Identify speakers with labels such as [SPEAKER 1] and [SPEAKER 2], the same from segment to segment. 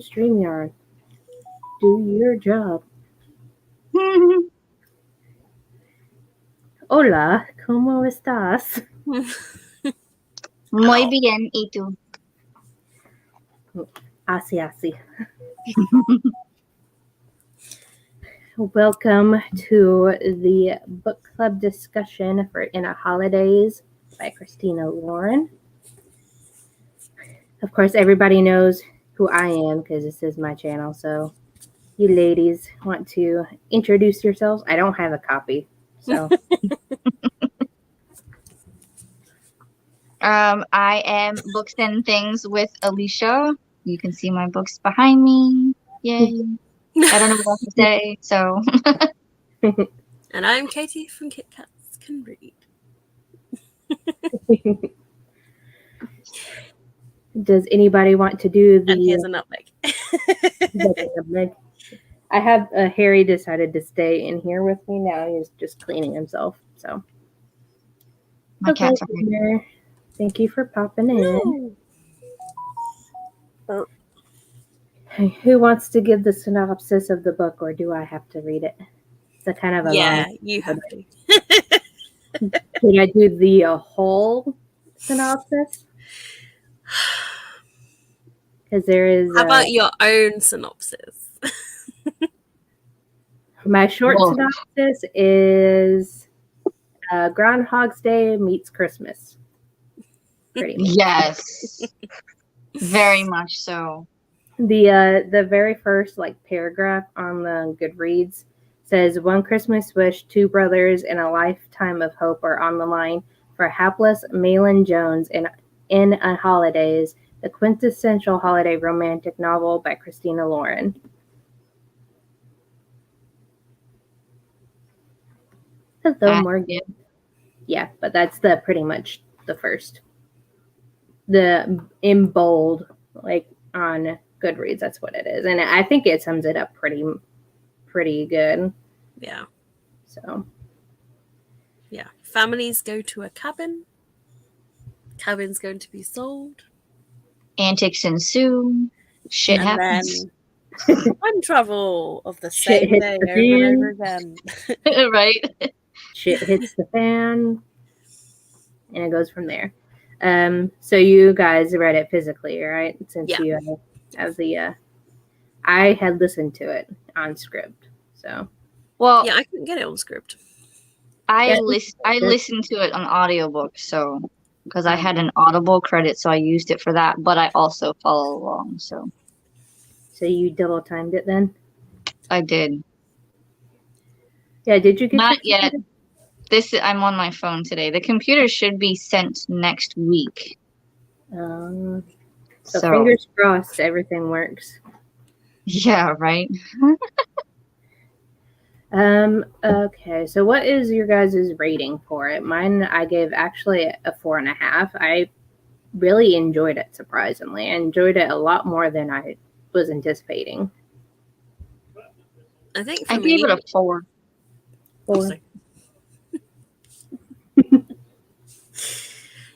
[SPEAKER 1] StreamYard. Do your job. Hola, ¿cómo estás?
[SPEAKER 2] Muy bien, ¿y tú?
[SPEAKER 1] Así. Welcome to the book club discussion for In a Holidaze by Christina Lauren. Of course, everybody knows who I am because this is my channel, so you ladies want to introduce yourselves? I don't have a copy, so.
[SPEAKER 2] I am Books and Things with Alicia. You can see my books behind me. Yay. I don't know what else to say, so.
[SPEAKER 3] And I'm Katie from Kit Kats Can Read.
[SPEAKER 1] Does anybody want to do the...
[SPEAKER 3] And here's a nutmeg.
[SPEAKER 1] I have Harry decided to stay in here with me now. He's just cleaning himself, so.
[SPEAKER 2] My cats are
[SPEAKER 1] here. Thank you for popping in.
[SPEAKER 3] No.
[SPEAKER 1] Who wants to give the synopsis of the book, or do I have to read it? It's a kind of a long...
[SPEAKER 3] you have to.
[SPEAKER 1] Can I do the whole synopsis? Because there is...
[SPEAKER 3] How about your own synopsis?
[SPEAKER 1] My short synopsis is Groundhog's Day meets Christmas. Pretty much.
[SPEAKER 2] Yes. Very much so.
[SPEAKER 1] The very first paragraph on the Goodreads says, one Christmas wish, two brothers, and a lifetime of hope are on the line for hapless Malin Jones in a Holidaze, the quintessential holiday romantic novel by Christina Lauren. Hello, Morgan. Yeah, but that's pretty much the first. In bold, on Goodreads, that's what it is. And I think it sums it up pretty good.
[SPEAKER 3] Yeah.
[SPEAKER 1] So.
[SPEAKER 3] Yeah. Families go to a cabin. Cabin's going to be sold.
[SPEAKER 2] Antics ensue. Shit happens.
[SPEAKER 3] Then time travel of the same day over and over again.
[SPEAKER 2] Right?
[SPEAKER 1] Shit hits the fan. And it goes from there. So you guys read it physically, right? Since you have the... I had listened to it on script, so...
[SPEAKER 2] Well,
[SPEAKER 3] yeah, I couldn't get it on script.
[SPEAKER 2] I listened to it on audiobook, so... Because I had an Audible credit, so I used it for that, but I also follow along, so...
[SPEAKER 1] So you double-timed it then?
[SPEAKER 2] I did.
[SPEAKER 1] Yeah, did you get...
[SPEAKER 2] Not yet. I'm on my phone today. The computer should be sent next week.
[SPEAKER 1] So fingers crossed everything works.
[SPEAKER 2] Yeah, right?
[SPEAKER 1] Okay, so what is your guys' rating for it? Mine, I gave actually a 4.5. I really enjoyed it, surprisingly. I enjoyed it a lot more than I was anticipating.
[SPEAKER 3] I think
[SPEAKER 2] I gave it a 4.
[SPEAKER 1] 4.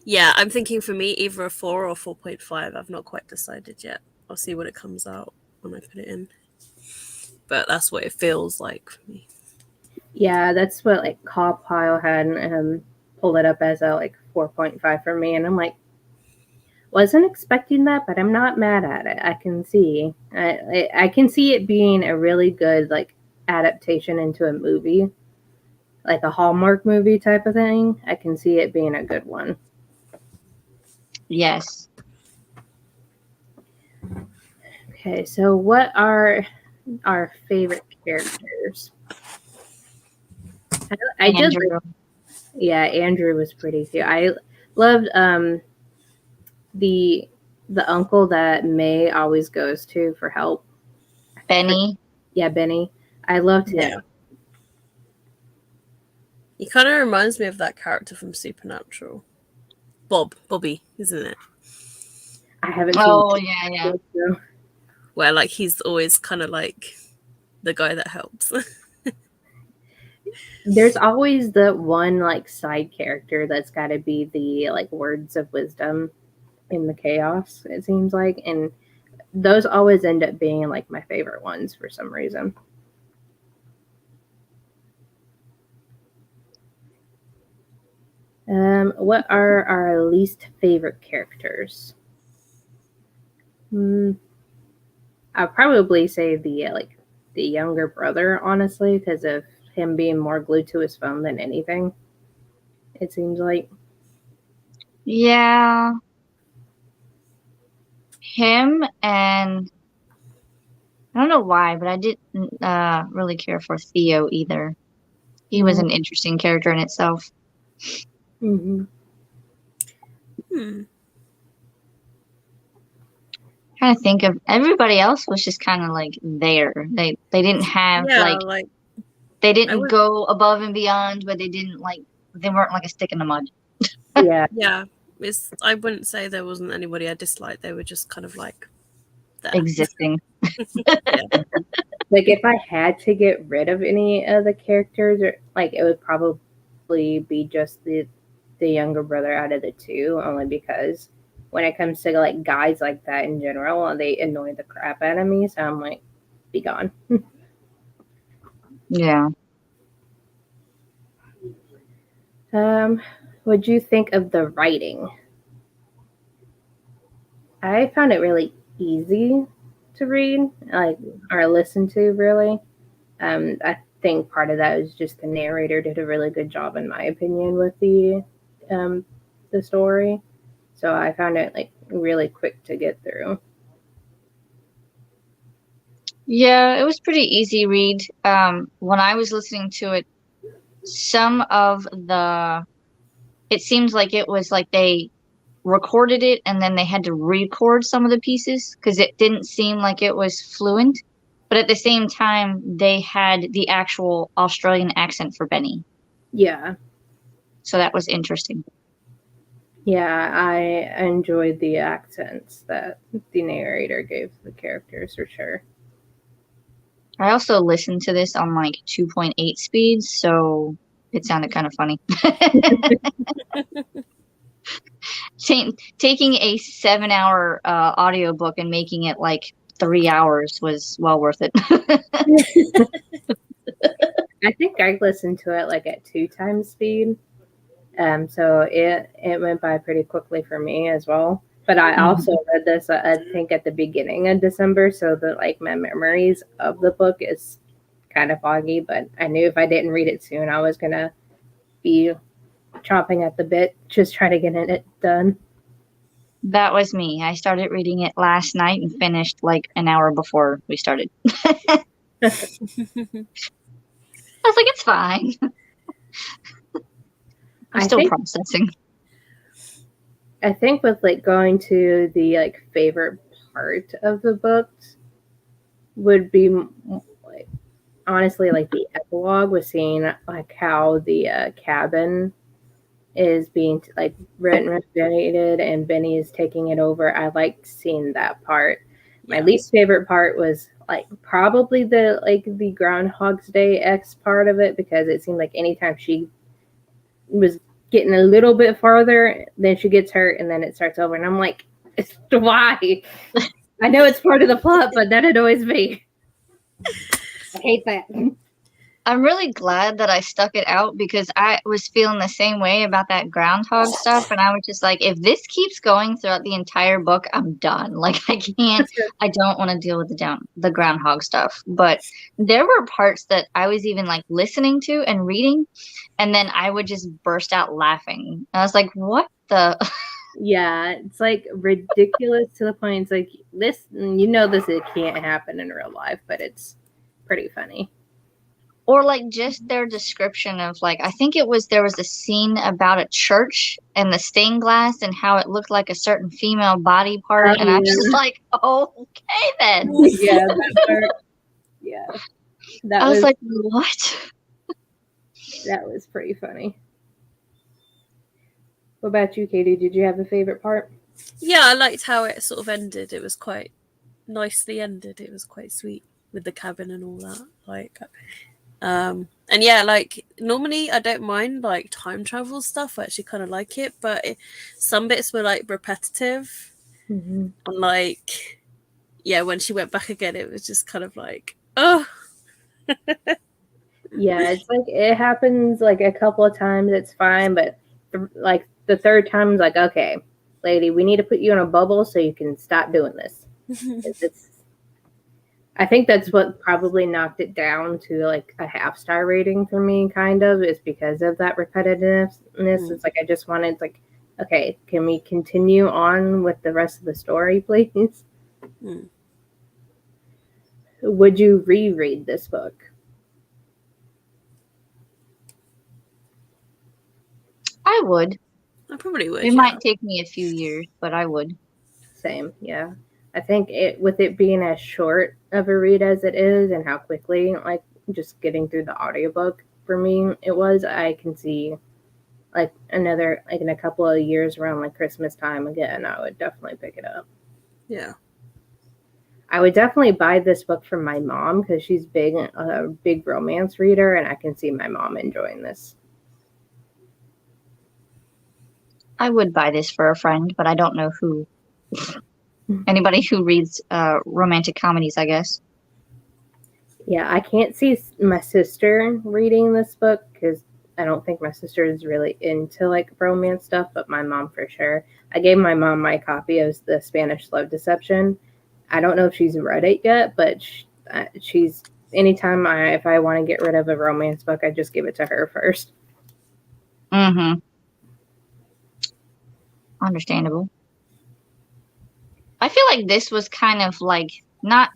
[SPEAKER 3] Yeah, I'm thinking for me either a 4 or 4.5. I've not quite decided yet. I'll see what it comes out when I put it in. But that's what it feels like for me.
[SPEAKER 1] Yeah, that's what Cawpile had pulled it up as a 4.5 for me, and I'm wasn't expecting that, but I'm not mad at it. I can see it being a really good adaptation into a movie, like a Hallmark movie type of thing. I can see it being a good one.
[SPEAKER 2] Yes.
[SPEAKER 1] Okay, so what are our favorite characters? I did. Yeah, Andrew was pretty too. I loved the uncle that May always goes to for help.
[SPEAKER 2] Benny.
[SPEAKER 1] Yeah, Benny. I loved him.
[SPEAKER 3] Yeah. He kind of reminds me of that character from Supernatural. Bobby, isn't it?
[SPEAKER 1] I haven't
[SPEAKER 2] seen yeah.
[SPEAKER 3] Where he's always kind of the guy that helps.
[SPEAKER 1] There's always the one side character that's got to be the words of wisdom in the chaos, it seems like. And those always end up being like my favorite ones for some reason. What are our least favorite characters? I'd probably say the younger brother, honestly, because of him being more glued to his phone than anything. It seems like.
[SPEAKER 2] Yeah. Him, and I don't know why, but I didn't really care for Theo either. He was an interesting character in itself.
[SPEAKER 1] Mm-hmm.
[SPEAKER 2] Trying to think of everybody else was just kind of like there. They didn't have
[SPEAKER 3] like
[SPEAKER 2] they didn't go above and beyond, but they weren't like a stick in the mud.
[SPEAKER 1] Yeah.
[SPEAKER 3] Yeah. I wouldn't say there wasn't anybody I disliked. They were just kind of like there.
[SPEAKER 2] Existing.
[SPEAKER 1] Like if I had to get rid of any of the characters, or like it would probably be just the younger brother out of the two, only because when it comes to like guys like that in general, they annoy the crap out of me. So I'm like, be gone.
[SPEAKER 2] Yeah.
[SPEAKER 1] What'd you think of the writing? I found it really easy to read, like or listen to. Really, I think part of that is just the narrator did a really good job, in my opinion, with the story. So I found it like really quick to get through.
[SPEAKER 2] Yeah, it was pretty easy read. When I was listening to it, it seems like it was like they recorded it and then they had to record some of the pieces because it didn't seem like it was fluent. But at the same time, they had the actual Australian accent for Benny.
[SPEAKER 1] Yeah.
[SPEAKER 2] So that was interesting.
[SPEAKER 1] Yeah, I enjoyed the accents that the narrator gave the characters for sure.
[SPEAKER 2] I also listened to this on like 2.8 speed, so it sounded kind of funny. Taking a 7-hour audiobook and making it like 3 hours was well worth it.
[SPEAKER 1] I think I listened to it like at 2 times speed. So it went by pretty quickly for me as well. But I also read this, I think, at the beginning of December, so that like my memories of the book is kind of foggy. But I knew if I didn't read it soon, I was gonna be chomping at the bit, just trying to get it done.
[SPEAKER 2] That was me. I started reading it last night and finished like an hour before we started. I was like, it's fine. I'm still processing.
[SPEAKER 1] I think with like going to the like favorite part of the books would be like honestly like the epilogue was seeing like how the cabin is being like renovated and Benny is taking it over. I liked seeing that part. My least favorite part was like probably the Groundhog's Day X part of it, because it seemed like anytime she was getting a little bit farther, then she gets hurt and then it starts over. And I'm like, why? I know it's part of the plot, but that annoys me. I hate that.
[SPEAKER 2] I'm really glad that I stuck it out because I was feeling the same way about that groundhog stuff. And I was just like, if this keeps going throughout the entire book, I'm done. Like, I don't want to deal with the groundhog stuff. But there were parts that I was even like listening to and reading, and then I would just burst out laughing. And I was like, what the?
[SPEAKER 1] Yeah, it's like ridiculous to the point. It's like this, it can't happen in real life, but it's pretty funny.
[SPEAKER 2] Or like just their description of like, I think there was a scene about a church and the stained glass and how it looked like a certain female body part. And I'm just like, oh, okay then.
[SPEAKER 1] Yeah, that part. Yeah.
[SPEAKER 2] I was like, what?
[SPEAKER 1] That was pretty funny. What about you, Katie? Did you have a favorite part?
[SPEAKER 3] Yeah, I liked how it sort of ended. It was quite nicely ended. It was quite sweet with the cabin and all that. Like, and yeah, like normally I don't mind like time travel stuff. I actually kind of like it, but some bits were like repetitive, and like yeah, when she went back again, it was just kind of like, oh.
[SPEAKER 1] Yeah, it's like it happens like a couple of times, it's fine, but like the third time is like, okay, lady, we need to put you in a bubble so you can stop doing this. It's, I think that's what probably knocked it down to like a half-star rating for me, kind of, is because of that repetitiveness. It's like I just wanted like, okay, can we continue on with the rest of the story, please? Would you reread this book?
[SPEAKER 2] I would.
[SPEAKER 3] I probably would.
[SPEAKER 2] It might take me a few years, but I would.
[SPEAKER 1] Same, yeah. I think with it being as short of a read as it is and how quickly, like, just getting through the audiobook for me it was, I can see, like, another, like, in a couple of years around, like, Christmas time again, I would definitely pick it up.
[SPEAKER 3] Yeah.
[SPEAKER 1] I would definitely buy this book from my mom because she's a big romance reader, and I can see my mom enjoying this.
[SPEAKER 2] I would buy this for a friend, but I don't know who. Anybody who reads romantic comedies, I guess.
[SPEAKER 1] Yeah, I can't see my sister reading this book because I don't think my sister is really into like romance stuff, but my mom for sure. I gave my mom my copy of The Spanish Love Deception. I don't know if she's read it yet, but she's anytime if I want to get rid of a romance book, I just give it to her first.
[SPEAKER 2] Mm-hmm. Understandable. I feel like this was kind of like not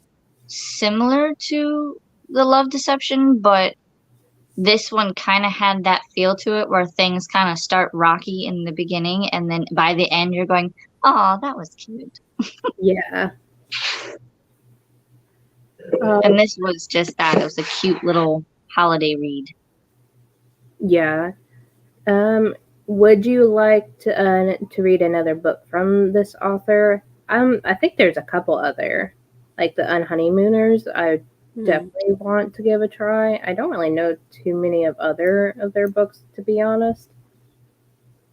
[SPEAKER 2] similar to The Love Deception, but this one kind of had that feel to it where things kind of start rocky in the beginning and then by the end you're going, oh, that was cute.
[SPEAKER 1] Yeah.
[SPEAKER 2] And this was just that. It was a cute little holiday read.
[SPEAKER 1] Yeah. Would you like to read another book from this author? I think there's a couple other, like The Unhoneymooners. I definitely want to give a try. I don't really know too many of their books, to be honest.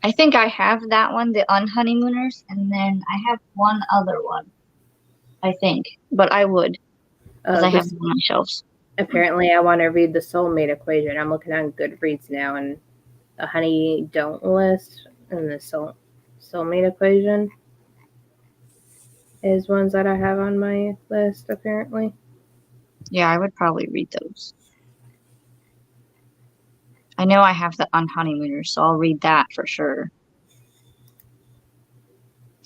[SPEAKER 2] I think I have that one, The Unhoneymooners, and then I have one other one, I think. But I would, because I have them on my shelves.
[SPEAKER 1] Apparently, I want to read The Soulmate Equation. I'm looking on Goodreads now, and the Honey Don't list and the Soulmate Equation is ones that I have on my list, apparently.
[SPEAKER 2] Yeah, I would probably read those. I know I have The Unhoneymooners, so I'll read that for sure.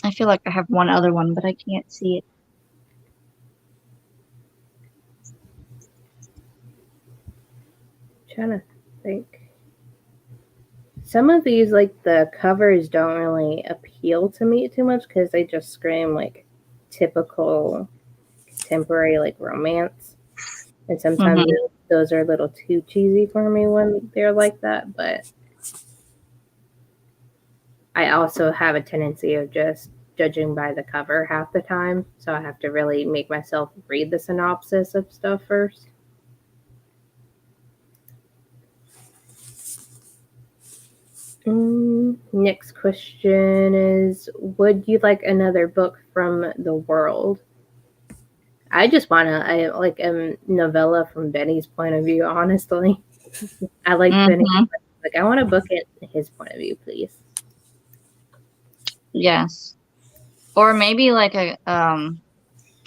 [SPEAKER 2] I feel like I have one other one, but I can't see it.
[SPEAKER 1] I'm trying to think. Some of these, like, the covers don't really appeal to me too much because they just scream, like, typical contemporary, like, romance. And sometimes those are a little too cheesy for me when they're like that, but I also have a tendency of just judging by the cover half the time, so I have to really make myself read the synopsis of stuff first. Next question is, would you like another book from the world? I just want a novella from Benny's point of view, honestly. I like Benny. Like, I want a book in his point of view, please.
[SPEAKER 2] Yes. Or maybe like a kind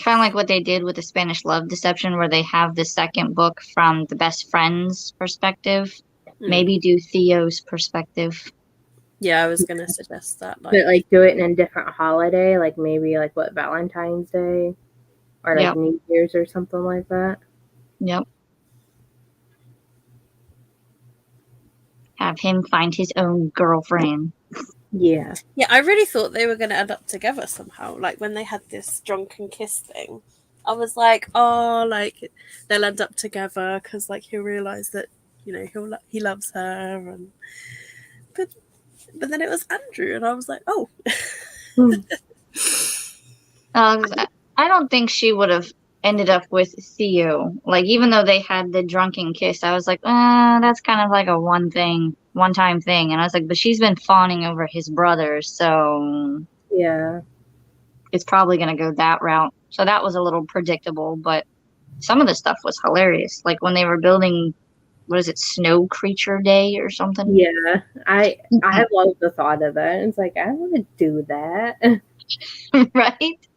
[SPEAKER 2] of like what they did with The Spanish Love Deception, where they have the second book from the best friend's perspective. Maybe do Theo's perspective.
[SPEAKER 3] Yeah, I was gonna suggest that.
[SPEAKER 1] But like do it in a different holiday, like maybe like what, Valentine's Day or like New Year's or something like that.
[SPEAKER 2] Yep. Have him find his own girlfriend.
[SPEAKER 1] Yeah.
[SPEAKER 3] Yeah, I really thought they were going to end up together somehow. Like when they had this drunken kiss thing, I was like, oh, like they'll end up together because like he'll realize that, you know, he loves her, and but then it was Andrew, and I was like, oh.
[SPEAKER 2] I don't think she would have ended up with Theo. Like, even though they had the drunken kiss, I was like, that's kind of like a one-time thing. And I was like, but she's been fawning over his brother, so
[SPEAKER 1] yeah,
[SPEAKER 2] it's probably going to go that route. So that was a little predictable, but some of the stuff was hilarious. Like when they were building, what is it, Snow Creature Day or something?
[SPEAKER 1] Yeah, I love the thought of that. It's like I want to do that.
[SPEAKER 2] Right?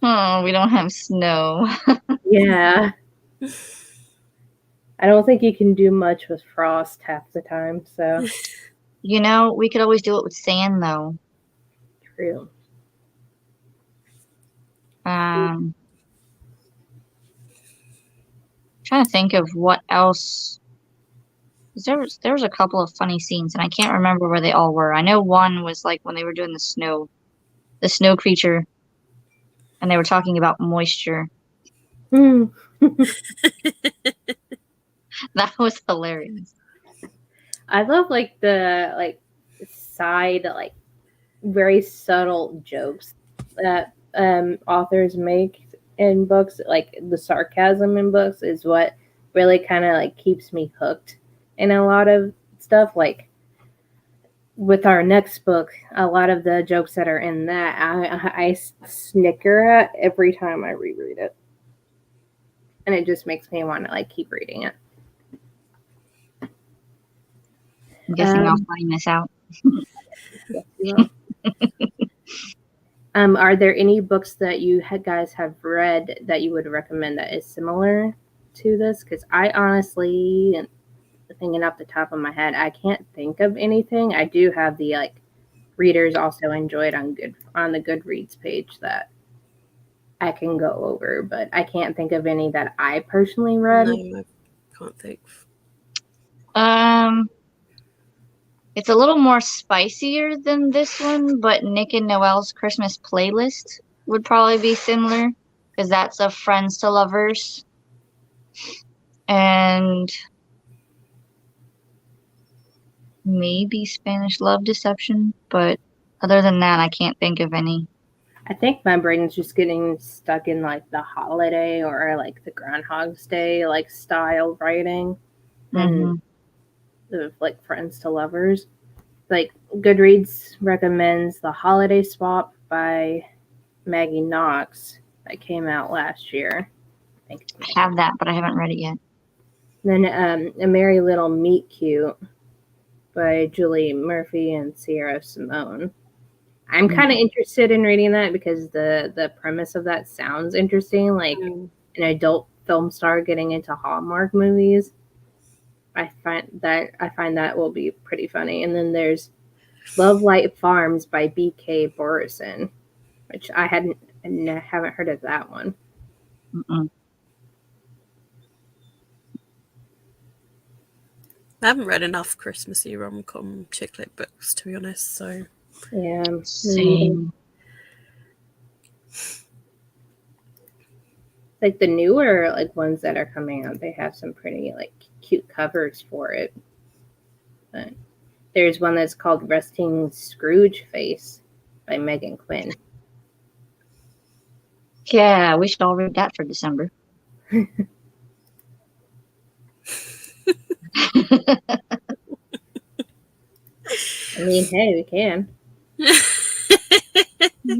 [SPEAKER 2] Oh, we don't have snow.
[SPEAKER 1] Yeah, I don't think you can do much with frost half the time. So
[SPEAKER 2] You know, we could always do it with sand, though.
[SPEAKER 1] true.
[SPEAKER 2] Trying to think of what else. 'Cause there was a couple of funny scenes, and I can't remember where they all were. I know one was like when they were doing the snow creature, and they were talking about moisture.
[SPEAKER 1] Hmm.
[SPEAKER 2] That was hilarious.
[SPEAKER 1] I love like the side very subtle jokes that authors make in books. Like the sarcasm in books is what really kind of like keeps me hooked in a lot of stuff. Like with our next book, a lot of the jokes that are in that I snicker at every time I reread it, and it just makes me want to like keep reading it.
[SPEAKER 2] I'm guessing I'll find this out.
[SPEAKER 1] Yes, you will. Are there any books that you guys have read that you would recommend that is similar to this? Because I honestly, thinking off the top of my head, I can't think of anything. I do have the readers also enjoyed on the Goodreads page that I can go over, but I can't think of any that I personally read.
[SPEAKER 3] No, I can't think.
[SPEAKER 2] It's a little more spicier than this one, but Nick and Noelle's Christmas playlist would probably be similar because that's a friends to lovers. And maybe Spanish Love Deception, but other than that, I can't think of any.
[SPEAKER 1] I think my brain's just getting stuck in like the holiday or like the Groundhog's Day like style writing than the like friends to lovers. Like Goodreads recommends The Holiday Swap by Maggie Knox that came out last year.
[SPEAKER 2] I have that, but I haven't read it yet.
[SPEAKER 1] Then A Merry Little Meet Cute by Julie Murphy and Sierra Simone. I'm kind of interested in reading that because the premise of that sounds interesting, like an adult film star getting into Hallmark movies. I find that will be pretty funny. And then there's Love Light Farms by B.K. Borison, which I haven't heard of that one.
[SPEAKER 3] I haven't read enough Christmassy rom-com chick lit books, to be honest. So
[SPEAKER 1] yeah,
[SPEAKER 2] same.
[SPEAKER 1] Like the newer like ones that are coming out, they have some pretty like cute covers for it. But there's one that's called Resting Scrooge Face by Megan Quinn.
[SPEAKER 2] Yeah, we should all read that for December.
[SPEAKER 1] I mean, hey, we can.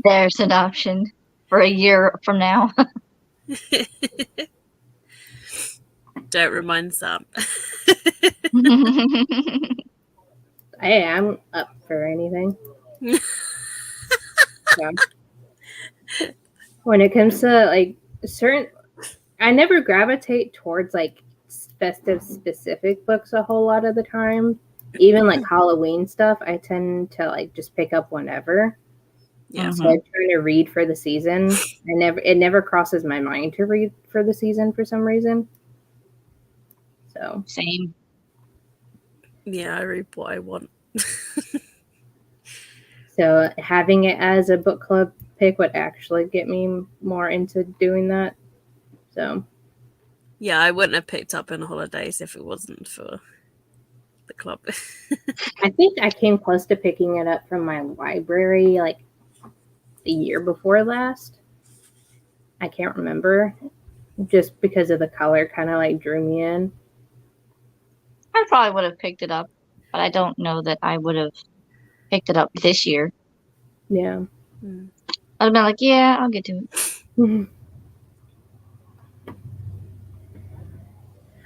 [SPEAKER 2] There's an option for a year from now.
[SPEAKER 3] don't remind Sam.
[SPEAKER 1] Hey, I'm up for anything. Yeah. When it comes to like certain, I never gravitate towards like festive specific books a whole lot of the time. Even like Halloween stuff, I tend to like just pick up whenever.
[SPEAKER 3] Yeah.
[SPEAKER 1] So I'm trying to read for the season. It never crosses my mind to read for the season for some reason. So
[SPEAKER 2] same.
[SPEAKER 3] Yeah, I read what I want.
[SPEAKER 1] So having it as a book club pick would actually get me more into doing that. So
[SPEAKER 3] yeah, I wouldn't have picked up in Holidaze if it wasn't for the club.
[SPEAKER 1] I think I came close to picking it up from my library like the year before last. I can't remember. Just because of the color kind of like drew me in.
[SPEAKER 2] I probably would have picked it up, but I don't know that I would have picked it up this year.
[SPEAKER 1] Yeah.
[SPEAKER 2] I'd have been like, yeah, I'll get to it.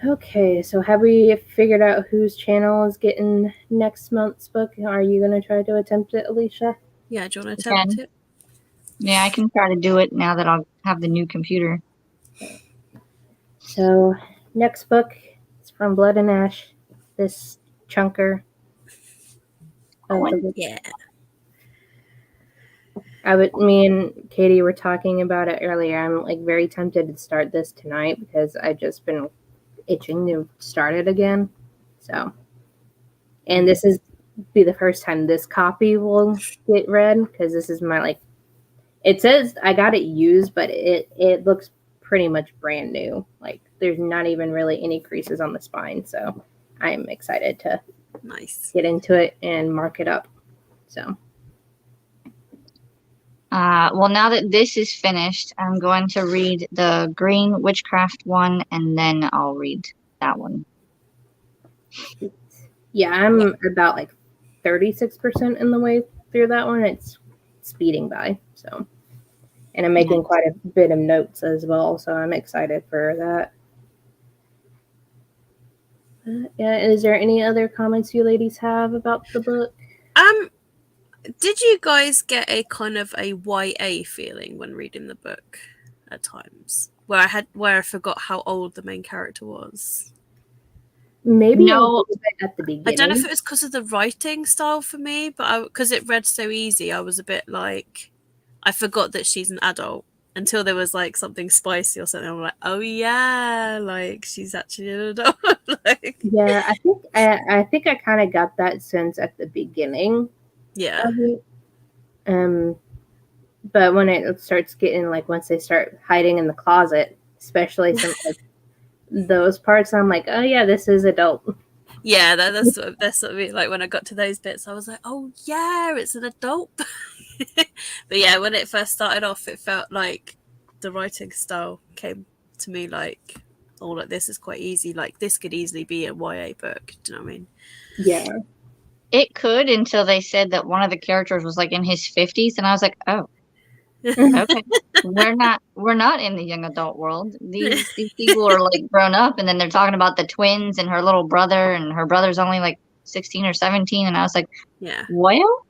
[SPEAKER 1] Okay, so have we figured out whose channel is getting next month's book? Are you going to try to attempt it, Alicia?
[SPEAKER 3] Yeah, do you want to attempt it?
[SPEAKER 2] Yeah, I can try to do it now that I'll have the new computer.
[SPEAKER 1] So, next book is from Blood and Ash. This chunker of the book.
[SPEAKER 3] Yeah.
[SPEAKER 1] Me and Katie were talking about it earlier. I'm like very tempted to start this tonight because I've just been itching to start it again. So, and this is be the first time this copy will get read because this is my like. It says I got it used, but it looks pretty much brand new. Like there's not even really any creases on the spine. So I'm excited to get into it and mark it up. So.
[SPEAKER 2] Well, now that this is finished, I'm going to read the Green Witchcraft one, and then I'll read that one.
[SPEAKER 1] Yeah, I'm about like 36% in the way through that one. It's speeding by, so. And I'm making quite a bit of notes as well, so I'm excited for that. Yeah, is there any other comments you ladies have about the book?
[SPEAKER 3] Did you guys get a kind of a YA feeling when reading the book at times? Where I forgot how old the main character was?
[SPEAKER 1] Maybe a little bit at the beginning.
[SPEAKER 3] I don't know if it was because of the writing style for me, but because it read so easy, I was a bit like, I forgot that she's an adult until there was like something spicy or something. I'm like, oh yeah, like she's actually an adult. Like,
[SPEAKER 1] yeah, I think I kind of got that sense at the beginning.
[SPEAKER 3] Yeah.
[SPEAKER 1] But when it starts getting like once they start hiding in the closet, especially some like those parts, I'm like, oh yeah, this is adult.
[SPEAKER 3] Yeah, that's what I mean. Like when I got to those bits, I was like, oh yeah, it's an adult. But yeah, when it first started off, it felt like the writing style came to me like, oh, like this is quite easy. Like this could easily be a YA book. Do you know what I mean?
[SPEAKER 1] Yeah.
[SPEAKER 2] It could until they said that one of the characters was like in his 50s, and I was like, oh, okay. we're not in the young adult world. These people are like grown up, and then they're talking about the twins and her little brother, and her brother's only like 16 or 17, and I was like,
[SPEAKER 3] yeah,
[SPEAKER 2] well,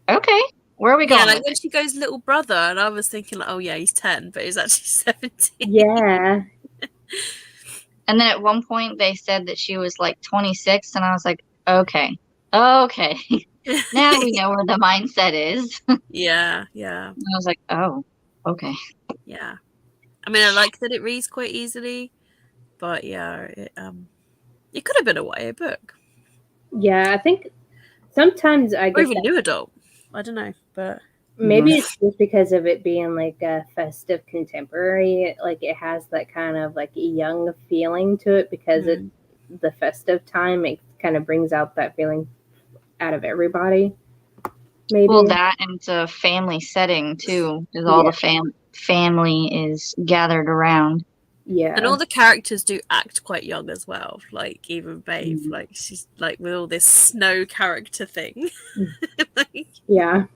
[SPEAKER 2] okay, where are we going?
[SPEAKER 3] Yeah, like when she goes little brother, and I was thinking like, oh yeah, he's 10, but he's actually 17.
[SPEAKER 1] Yeah.
[SPEAKER 2] And then at one point they said that she was like 26, and I was like, okay. Now we know where the mindset is.
[SPEAKER 3] Yeah.
[SPEAKER 2] I was like, oh, okay.
[SPEAKER 3] Yeah. I mean, I like that it reads quite easily, but yeah, it could have been a YA book.
[SPEAKER 1] Yeah, I think sometimes I
[SPEAKER 3] or even new adult. I don't know, but
[SPEAKER 1] maybe it's just because of it being like a festive contemporary. Like it has that kind of like young feeling to it because it's the festive time. It kind of brings out that feeling out of everybody. Maybe.
[SPEAKER 2] Well, that and it's a family setting too, because all the family is gathered around.
[SPEAKER 1] Yeah,
[SPEAKER 3] and all the characters do act quite young as well. Like even Babe, like she's like with all this snow character thing.
[SPEAKER 1] Like, yeah,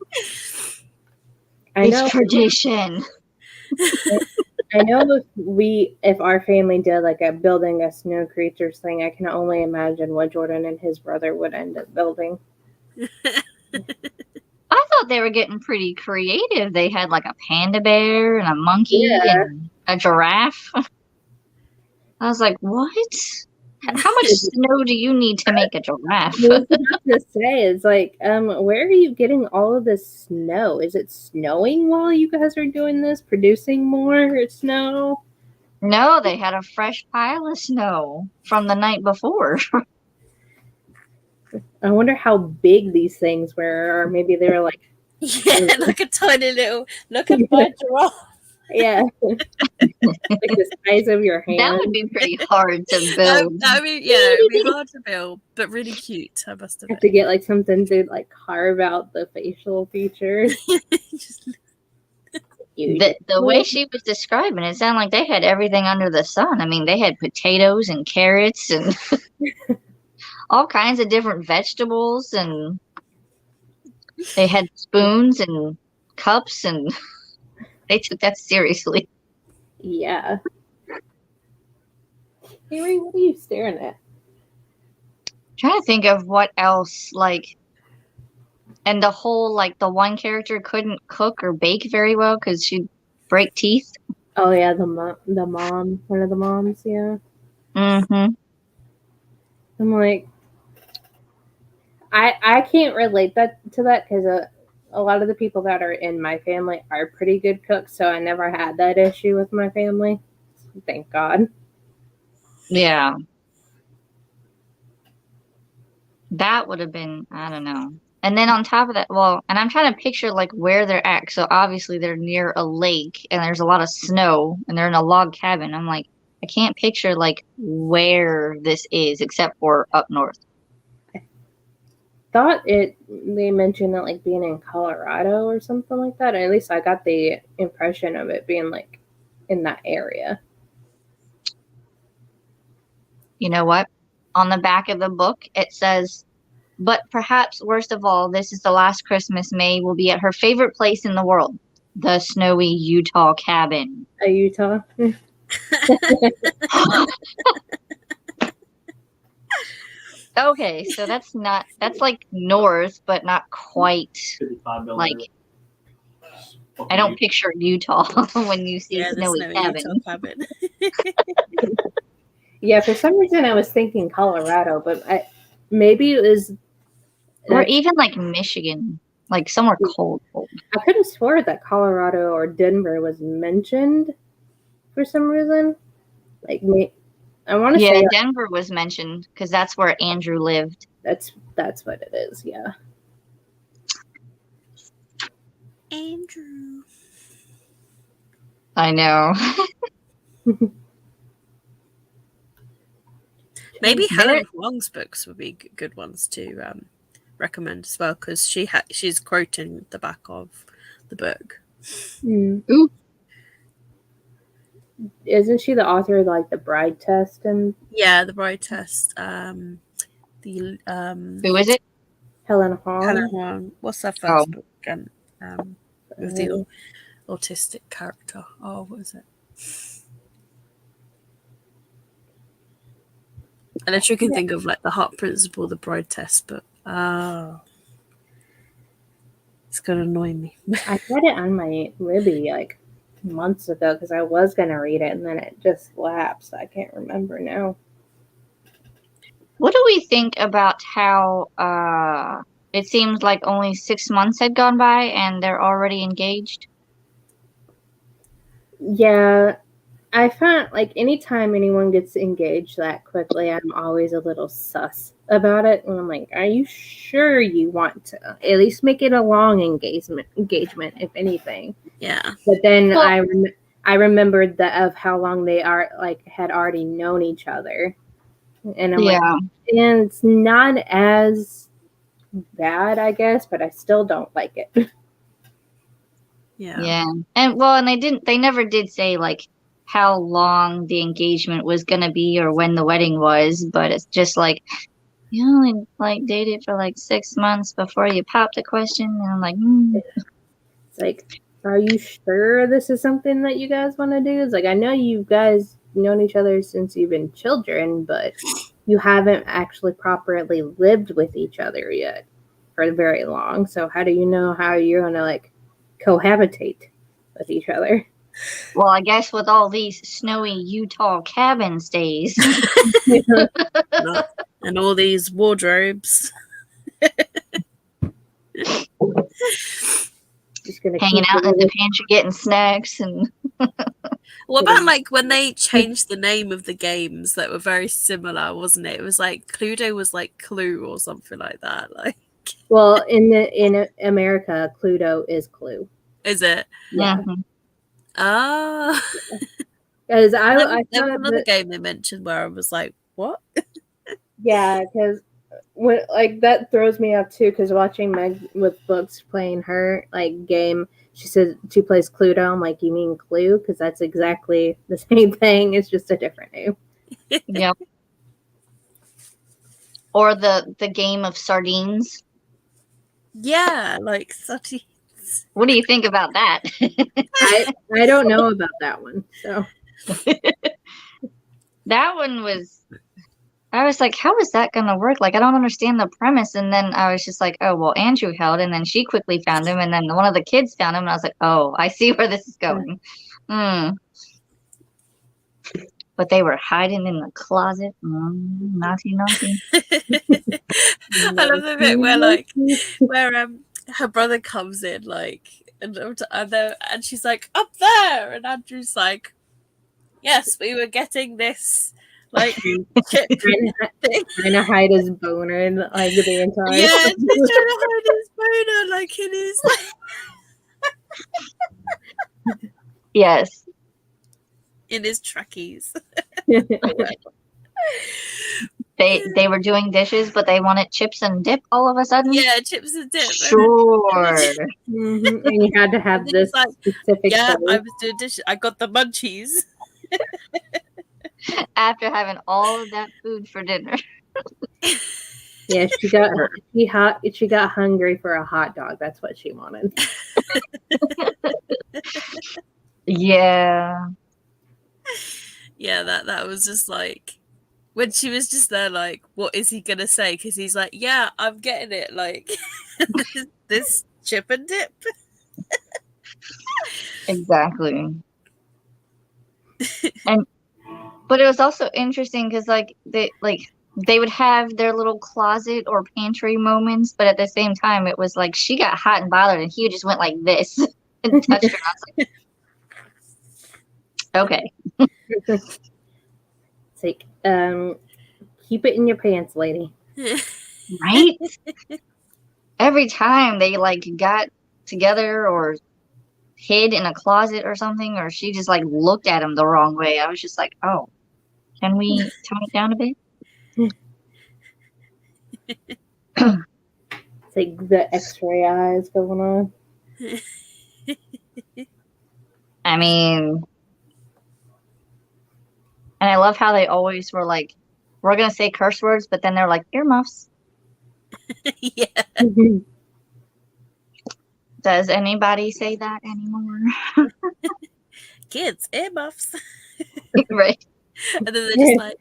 [SPEAKER 2] it's tradition.
[SPEAKER 1] I know if our family did like a building a snow creatures thing, I can only imagine what Jordan and his brother would end up building.
[SPEAKER 2] I thought they were getting pretty creative. They had like a panda bear and a monkey and a giraffe. I was like, what? How much snow do you need to make a giraffe?
[SPEAKER 1] I was about to say, it's like, where are you getting all of this snow? Is it snowing while you guys are doing this, producing more snow?
[SPEAKER 2] No, they had a fresh pile of snow from the night before.
[SPEAKER 1] I wonder how big these things were, or maybe they were like...
[SPEAKER 3] Yeah, like a tiny little... Look at my giraffe.
[SPEAKER 1] Yeah. Like the size of your hand.
[SPEAKER 2] That would be pretty hard to build.
[SPEAKER 3] That would be, yeah, it would be hard to build, but really cute, I must admit.
[SPEAKER 1] Have to get like something to like carve out the facial features.
[SPEAKER 2] The way she was describing it sounded like they had everything under the sun. I mean, they had potatoes and carrots and all kinds of different vegetables, and they had spoons and cups and They took that seriously.
[SPEAKER 1] Yeah. Harry, what are you staring at?
[SPEAKER 2] Trying to think of what else, like, and the whole, like, the one character couldn't cook or bake very well because she'd break teeth.
[SPEAKER 1] Oh yeah, the mom, one of the moms. Yeah.
[SPEAKER 2] Mm-hmm.
[SPEAKER 1] I'm like, I can't relate to that because a lot of the people that are in my family are pretty good cooks, so I never had that issue with my family. Thank God.
[SPEAKER 2] Yeah. That would have been, I don't know. And then on top of that, well, and I'm trying to picture like where they're at. So obviously they're near a lake and there's a lot of snow and they're in a log cabin. I'm like, I can't picture like where this is except for up north.
[SPEAKER 1] Thought they mentioned it like being in Colorado or something like that. At least I got the impression of it being like in that area.
[SPEAKER 2] You know what? On the back of the book, it says, but perhaps worst of all, this is the last Christmas May will be at her favorite place in the world, the snowy Utah cabin.
[SPEAKER 1] A Utah.
[SPEAKER 2] Okay, so that's like north, but not quite. Like, I don't picture Utah when you see snowy cabin.
[SPEAKER 3] Utah cabin.
[SPEAKER 1] Yeah, for some reason I was thinking Colorado, but maybe it was.
[SPEAKER 2] Or even like Michigan, like somewhere cold.
[SPEAKER 1] I could have swore that Colorado or Denver was mentioned for some reason. Like me, I want to say
[SPEAKER 2] Denver was mentioned because that's where Andrew lived.
[SPEAKER 1] That's what it is. Yeah.
[SPEAKER 3] Andrew.
[SPEAKER 2] I know.
[SPEAKER 3] Maybe Helen Huang's books would be good ones to recommend as well because she's quoting the back of the book.
[SPEAKER 1] Ooh. Isn't she the author of like the Bride Test and?
[SPEAKER 3] Yeah, the Bride Test. Who
[SPEAKER 2] is it?
[SPEAKER 1] Helen Huang.
[SPEAKER 3] Helen Huang. What's her first book again? With the autistic character. Oh, what is it? I literally can think of like the Heart Principle, the Bride Test, but it's gonna annoy me.
[SPEAKER 1] I had it on my Libby like months ago because I was gonna read it and then it just lapsed. I can't remember now.
[SPEAKER 2] What do we think about how it seems like only 6 months had gone by and they're already engaged?
[SPEAKER 1] Yeah, I found like anytime anyone gets engaged that quickly, I'm always a little sus about it. And I'm like, are you sure you want to at least make it a long engagement, if anything?
[SPEAKER 3] Yeah.
[SPEAKER 1] But then I remembered of how long they had already known each other. And I'm like, and it's not as bad, I guess, but I still don't like it.
[SPEAKER 2] Yeah. And they never did say like how long the engagement was gonna be or when the wedding was, but it's just like you only like dated for like 6 months before you popped the question, and I'm like,
[SPEAKER 1] It's like, are you sure this is something that you guys want to do? It's like, I know you guys known each other since you've been children, but you haven't actually properly lived with each other yet for very long. So how do you know how you're gonna like cohabitate with each other?
[SPEAKER 2] Well, I guess with all these snowy Utah cabin stays
[SPEAKER 3] and all these wardrobes.
[SPEAKER 1] Just gonna
[SPEAKER 2] hanging out in the pantry getting snacks and
[SPEAKER 3] what about like when they changed the name of the games that were very similar, wasn't it? It was like Cluedo was like Clue or something like that. Like,
[SPEAKER 1] well, in America, Cluedo is Clue.
[SPEAKER 3] Is it?
[SPEAKER 1] Yeah.
[SPEAKER 2] Mm-hmm.
[SPEAKER 3] Oh.
[SPEAKER 1] Because
[SPEAKER 3] there was another game they mentioned where I was like, what?
[SPEAKER 1] Yeah, because when like that throws me off too. Because watching Meg with books playing her like game, she says she plays Cluedo. I'm like, you mean Clue? Because that's exactly the same thing. It's just a different name.
[SPEAKER 2] Yep. Or the game of sardines.
[SPEAKER 3] Yeah, like sardines.
[SPEAKER 2] What do you think about that?
[SPEAKER 1] I don't know about that one. So
[SPEAKER 2] That one was, I was like, how is that going to work? Like, I don't understand the premise. And then I was just like, oh, well, Andrew held, and then she quickly found him, and then one of the kids found him, and I was like, oh, I see where this is going. Hmm. But they were hiding in the closet. Naughty, naughty.
[SPEAKER 3] I love the bit where her brother comes in, like, and she's like, up there, and Andrew's like, yes, we were getting this, like, chip
[SPEAKER 1] trying to hide his boner in like the entire.
[SPEAKER 3] Yeah, he's trying to hide his boner, like, in his.
[SPEAKER 2] Yes.
[SPEAKER 3] In his trackies.
[SPEAKER 2] They were doing dishes, but they wanted chips and dip all of a sudden.
[SPEAKER 3] Yeah, chips and dip.
[SPEAKER 2] Sure.
[SPEAKER 1] And you had to have this
[SPEAKER 3] like,
[SPEAKER 1] specific.
[SPEAKER 3] Yeah,
[SPEAKER 1] bowl.
[SPEAKER 3] I was doing dishes. I got the munchies.
[SPEAKER 2] After having all of that food for dinner.
[SPEAKER 1] Yeah, she got hungry for a hot dog. That's what she wanted.
[SPEAKER 2] Yeah.
[SPEAKER 3] Yeah, that was just like when she was just there, like, what is he gonna say? Because he's like, yeah, I'm getting it, like this chip and dip.
[SPEAKER 2] Exactly. But it was also interesting because they would have their little closet or pantry moments, but at the same time it was like she got hot and bothered and he just went like this and touched her. And I was like, okay.
[SPEAKER 1] It's like, keep it in your pants, lady.
[SPEAKER 2] Right? Every time they like got together or hid in a closet or something, or she just like looked at him the wrong way, I was just like, oh, can we tone it down a bit?
[SPEAKER 1] It's like the X-ray eyes going on.
[SPEAKER 2] I mean, and I love how they always were like, we're gonna say curse words, but then they're like earmuffs.
[SPEAKER 3] Yeah.
[SPEAKER 2] Does anybody say that anymore?
[SPEAKER 3] Kids, earmuffs.
[SPEAKER 2] Right.
[SPEAKER 3] And then they're just like,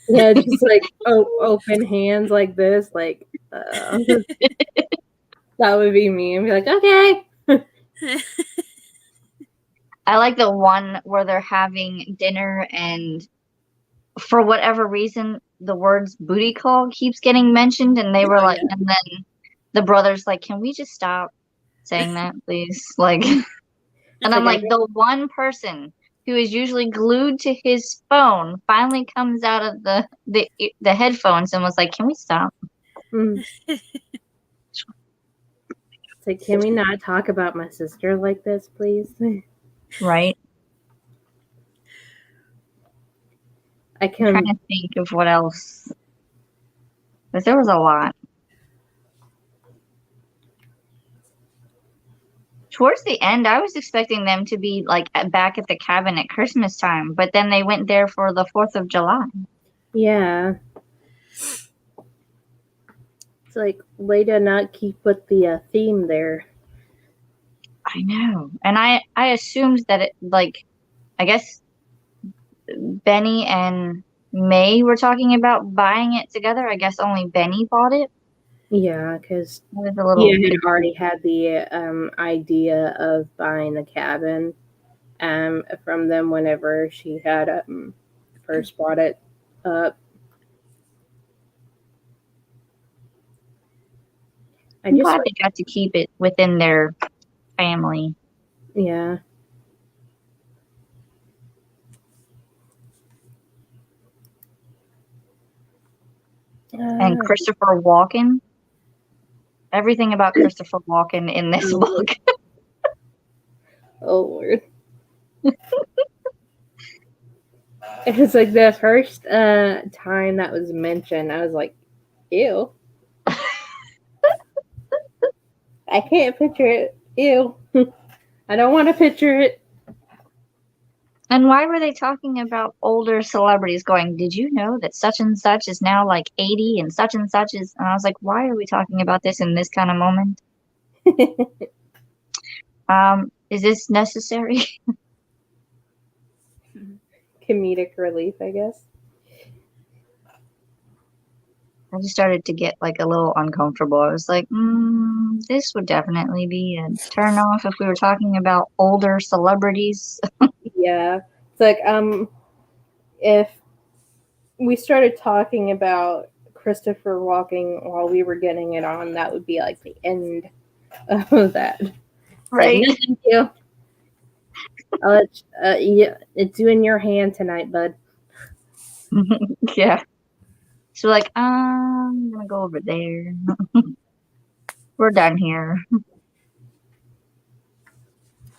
[SPEAKER 1] yeah, just like open hands like this, like that would be me. And be like, okay.
[SPEAKER 2] I like the one where they're having dinner and for whatever reason the words booty call keeps getting mentioned, and they were like, yeah. And then the brother's like, can we just stop saying that, please? Like, and I'm like, the one person who is usually glued to his phone finally comes out of the headphones and was like, can we stop?
[SPEAKER 1] It's like, can we not talk about my sister like this, please?
[SPEAKER 2] Right.
[SPEAKER 1] I'm
[SPEAKER 2] trying to think of what else. Because there was a lot. Towards the end, I was expecting them to be like back at the cabin at Christmas time, but then they went there for the 4th of July.
[SPEAKER 1] Yeah. It's like, way to not keep with the theme there.
[SPEAKER 2] I know. And I assumed that it, like, I guess Benny and May were talking about buying it together. I guess only Benny bought it.
[SPEAKER 1] Yeah, because he had already had the idea of buying the cabin from them whenever she had first brought it up.
[SPEAKER 2] I'm glad they got to keep it within their family.
[SPEAKER 1] Yeah.
[SPEAKER 2] And Christopher Walken. Everything about Christopher Walken in this book.
[SPEAKER 1] Oh, Lord. It's like the first time that was mentioned, I was like, ew. I can't picture it. Ew. I don't want to picture it.
[SPEAKER 2] And why were they talking about older celebrities going, did you know that such and such is now like 80 and such is... And I was like, why are we talking about this in this kind of moment? Is this necessary?
[SPEAKER 1] Comedic relief, I guess.
[SPEAKER 2] I just started to get like a little uncomfortable. I was like, this would definitely be a turn off if we were talking about older celebrities.
[SPEAKER 1] Yeah. It's like, if we started talking about Christopher walking while we were getting it on, that would be like the end of that. It's like,
[SPEAKER 2] Right.
[SPEAKER 1] no, thank you. Yeah, it's you in your hand tonight, bud.
[SPEAKER 2] Yeah. So like, I'm gonna go over there. We're done here.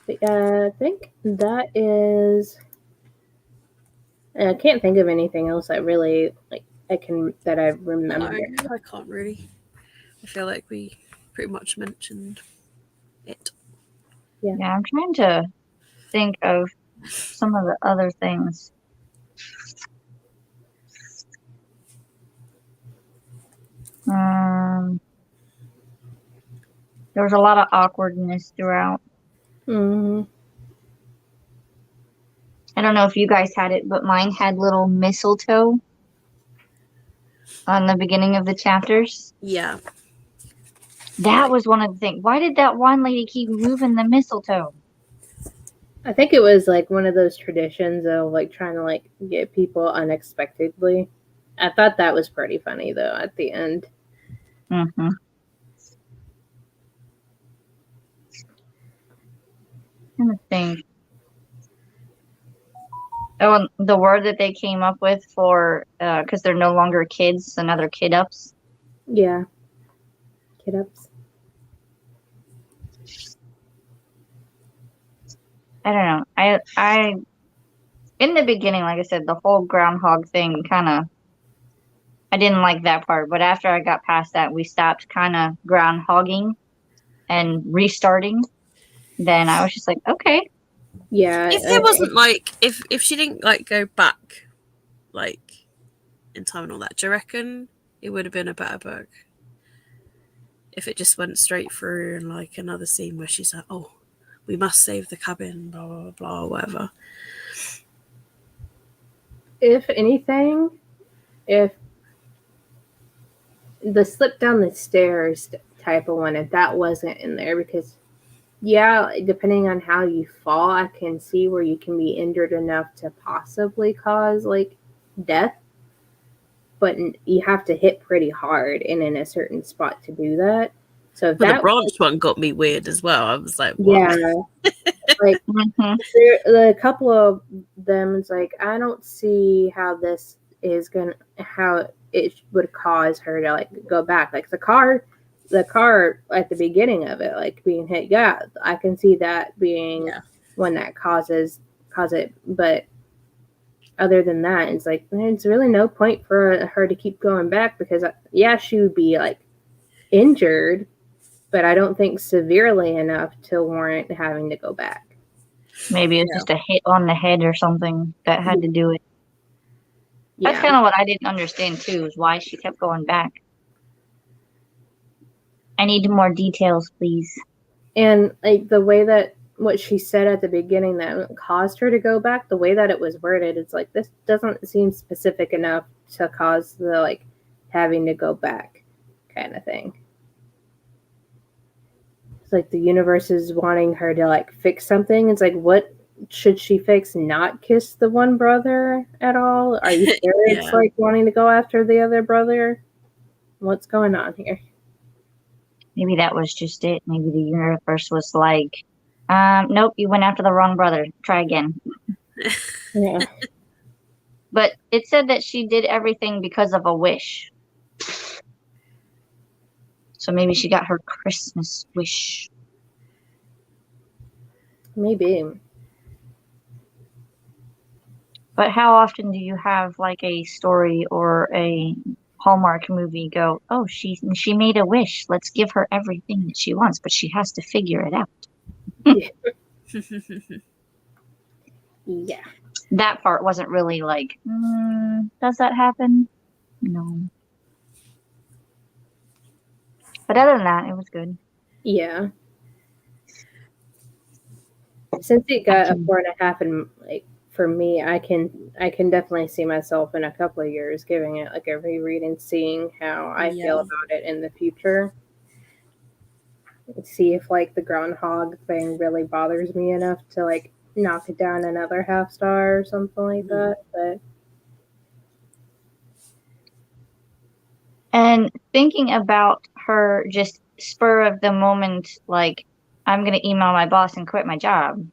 [SPEAKER 1] But, I think that is. I can't think of anything else I really like. That I remember.
[SPEAKER 3] No, I can't really. I feel like we pretty much mentioned it.
[SPEAKER 2] Yeah, I'm trying to think of some of the other things. There was a lot of awkwardness throughout.
[SPEAKER 1] Mm-hmm.
[SPEAKER 2] I don't know if you guys had it, but mine had little mistletoe on the beginning of the chapters.
[SPEAKER 3] Yeah.
[SPEAKER 2] That was one of the things. Why did that one lady keep moving the mistletoe?
[SPEAKER 1] I think it was like one of those traditions of like trying to like get people unexpectedly. I thought that was pretty funny though at the end.
[SPEAKER 2] Mm-hmm. I'm gonna think. Oh, and the word that they came up with for because they're no longer kids, another kid ups.
[SPEAKER 1] Yeah. Kid ups.
[SPEAKER 2] I don't know. I in the beginning, like I said, the whole groundhog thing kind of I didn't like that part, but after I got past that, we stopped kind of groundhogging and restarting. Then I was just like, okay.
[SPEAKER 1] Yeah.
[SPEAKER 3] If there wasn't like if she didn't like go back like in time and all that, do you reckon it would have been a better book? If it just went straight through and like another scene where she's like, oh, we must save the cabin, blah blah blah, whatever.
[SPEAKER 1] If anything, if the slip down the stairs type of one, if that wasn't in there, because yeah, depending on how you fall, I can see where you can be injured enough to possibly cause like death, but you have to hit pretty hard and in a certain spot to do that. So if
[SPEAKER 3] But the
[SPEAKER 1] that
[SPEAKER 3] branch one got me weird as well. I was like, what?
[SPEAKER 1] yeah, like a couple of them, it's like I don't see how this is gonna how it would cause her to like go back. Like the car at the beginning of it, like being hit. Yeah, I can see that being one that cause it. But other than that, it's like there's really no point for her to keep going back because yeah, she would be like injured, but I don't think severely enough to warrant having to go back.
[SPEAKER 2] Maybe it's just a hit on the head or something that had to do it.
[SPEAKER 1] Yeah.
[SPEAKER 2] That's kind of what I didn't understand too, is why she kept going back. I need more details, please.
[SPEAKER 1] And like the way that what she said at the beginning that caused her to go back, the way that it was worded, it's like this doesn't seem specific enough to cause the like having to go back kind of thing. It's like the universe is wanting her to like fix something. It's like, what should she fix? Not kiss the one brother at all? Are you sure it's like wanting to go after the other brother? What's going on here?
[SPEAKER 2] Maybe that was just it. Maybe the universe was like, nope, you went after the wrong brother. Try again.
[SPEAKER 1] Yeah.
[SPEAKER 2] But it said that she did everything because of a wish. So maybe she got her Christmas wish.
[SPEAKER 1] Maybe.
[SPEAKER 2] But how often do you have like a story or a Hallmark movie go, oh, she made a wish. Let's give her everything that she wants, but she has to figure it out.
[SPEAKER 1] Yeah.
[SPEAKER 2] That part wasn't really like, does that happen? No. But other than that, it was good.
[SPEAKER 1] Yeah. Since it got a 4.5, and like for me, I can definitely see myself in a couple of years giving it like a reread and seeing how I feel about it in the future. See if like the groundhog thing really bothers me enough to like knock it down another half star or something like that. But
[SPEAKER 2] And thinking about her just spur of the moment, like, I'm going to email my boss and quit my job.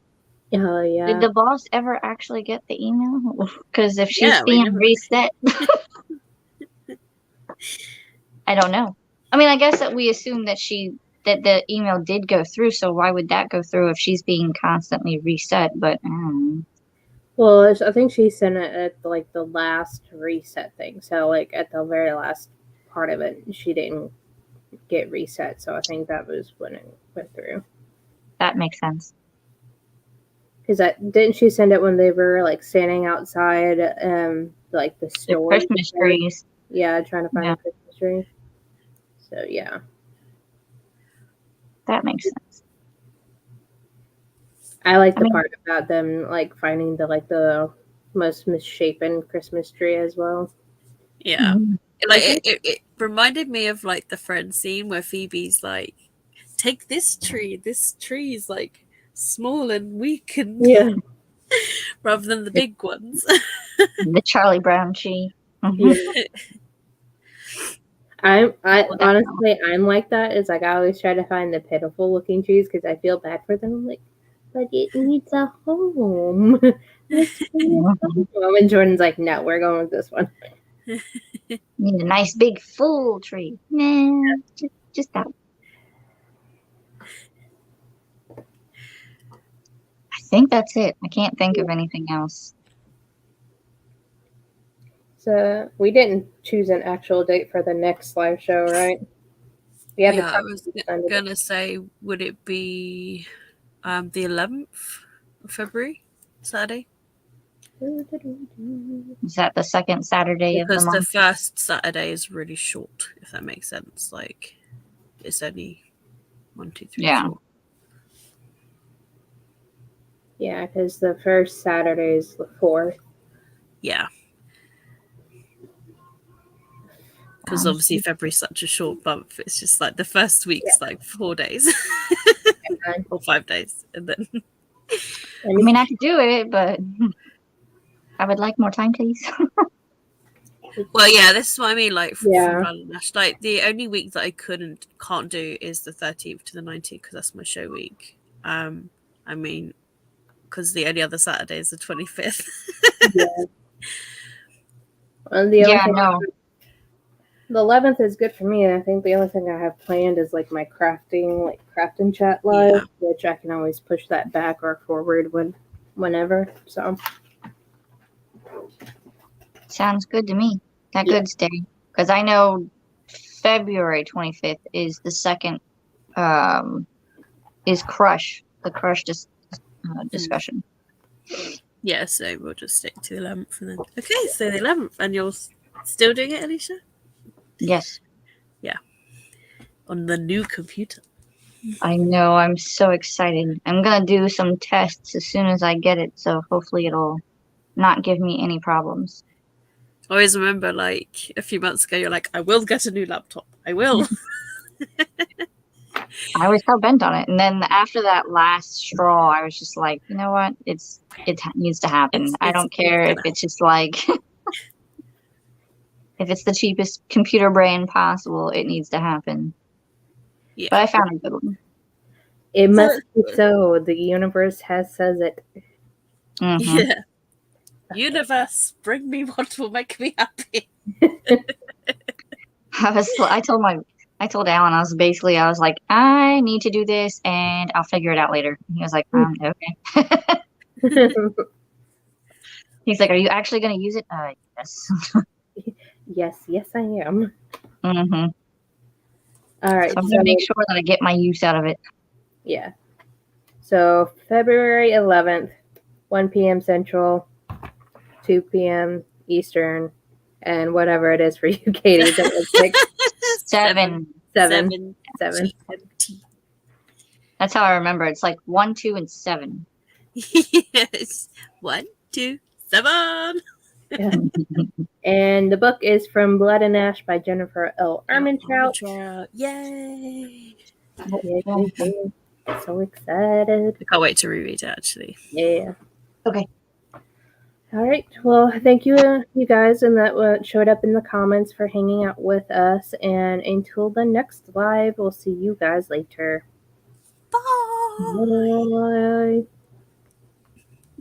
[SPEAKER 1] oh yeah,
[SPEAKER 2] Did the boss ever actually get the email? Because if she's
[SPEAKER 3] Yeah, we
[SPEAKER 2] being
[SPEAKER 3] never-
[SPEAKER 2] reset, I don't know. I mean, I guess that we assume that the email did go through, so why would that go through if she's being constantly reset? But
[SPEAKER 1] well, I think she sent it at like the last reset thing. So like at the very last part of it, she didn't get reset. So I think that was when it went through.
[SPEAKER 2] that makes sense.
[SPEAKER 1] Because didn't she send it when they were like standing outside, like the
[SPEAKER 2] The
[SPEAKER 1] store?
[SPEAKER 2] Christmas trees.
[SPEAKER 1] Yeah, trying to find a Christmas tree. So yeah,
[SPEAKER 2] That makes sense.
[SPEAKER 1] I like the part about them like finding the most misshapen Christmas tree as well.
[SPEAKER 3] Yeah. Like it reminded me of like the Friends scene where Phoebe's like, take this tree's like small and weak and rather than the big ones.
[SPEAKER 2] The Charlie Brown tree.
[SPEAKER 1] I honestly, I'm like that. Is like I always try to find the pitiful looking trees because I feel bad for them. I'm like, but it needs a home. And Jordan's like, no, we're going with this one.
[SPEAKER 2] Need a nice big full tree. Nah, just that. I think that's it. I can't think of anything else.
[SPEAKER 1] So we didn't choose an actual date for the next live show, right?
[SPEAKER 3] Yeah, I was gonna say, would it be the 11th of February, Saturday?
[SPEAKER 2] Is that the second Saturday of the month?
[SPEAKER 3] Because the first Saturday is really short, if that makes sense. Like, it's only 1, 2, 3, 4.
[SPEAKER 1] Yeah, because the first Saturday is the 4th.
[SPEAKER 3] Yeah. Because obviously February's such a short month. It's just like the first week's like 4 days. Or 5 days. And then
[SPEAKER 2] I mean, I could do it, but I would like more time, please.
[SPEAKER 3] Well, yeah, this is what I mean. Like, from Nash, like the only week that I can't do is the 13th to the 19th because that's my show week. I mean, because the only other Saturday is the 25th.
[SPEAKER 1] Well, the 11th is good for me. I think the only thing I have planned is like my crafting chat live, which I can always push that back or forward whenever. So
[SPEAKER 2] sounds good to me. That good stay, because I know February 25th is the second is Crush, the Crush discussion.
[SPEAKER 3] Yeah, so we'll just stick to the 11th and then okay, so the 11th, and you're still doing it, Alicia?
[SPEAKER 2] Yes.
[SPEAKER 3] Yeah. On the new computer.
[SPEAKER 2] I know. I'm so excited. I'm gonna do some tests as soon as I get it, so hopefully it'll not give me any problems.
[SPEAKER 3] I always remember, like, a few months ago, you're like, I will get a new laptop. I will.
[SPEAKER 2] I was so bent on it. And then after that last straw, I was just like, you know what? It needs to happen. I don't care if it's just like, if it's the cheapest computer brain possible, it needs to happen. Yeah. But I found a good one.
[SPEAKER 1] It must be so. The universe says it.
[SPEAKER 2] Mm-hmm.
[SPEAKER 3] Yeah. Universe, bring me what will make me happy.
[SPEAKER 2] I told Alan, I was like, I need to do this and I'll figure it out later. And he was like, okay. He's like, are you actually going to use it?
[SPEAKER 1] Yes. yes, I am.
[SPEAKER 2] Mm-hmm.
[SPEAKER 1] All right.
[SPEAKER 2] So I'm going to make sure that I get my use out of it.
[SPEAKER 1] Yeah. So February 11th, 1 p.m. Central, 2 p.m. Eastern, and whatever it is for you, Katie. That was like
[SPEAKER 2] 7.
[SPEAKER 1] Seven.
[SPEAKER 2] That's how I remember. It's like 1, 2, and 7.
[SPEAKER 3] Yes. 1, 2, 7.
[SPEAKER 1] Yeah. And the book is From Blood and Ash by Jennifer L. Armentrout.
[SPEAKER 3] Yay.
[SPEAKER 1] Yeah, yeah. So excited.
[SPEAKER 3] I can't wait to reread it, actually.
[SPEAKER 1] Yeah.
[SPEAKER 2] Okay.
[SPEAKER 1] All right. Well, thank you, you guys, and that showed up in the comments for hanging out with us. And until the next live, we'll see you guys later.
[SPEAKER 3] Bye.
[SPEAKER 1] Bye.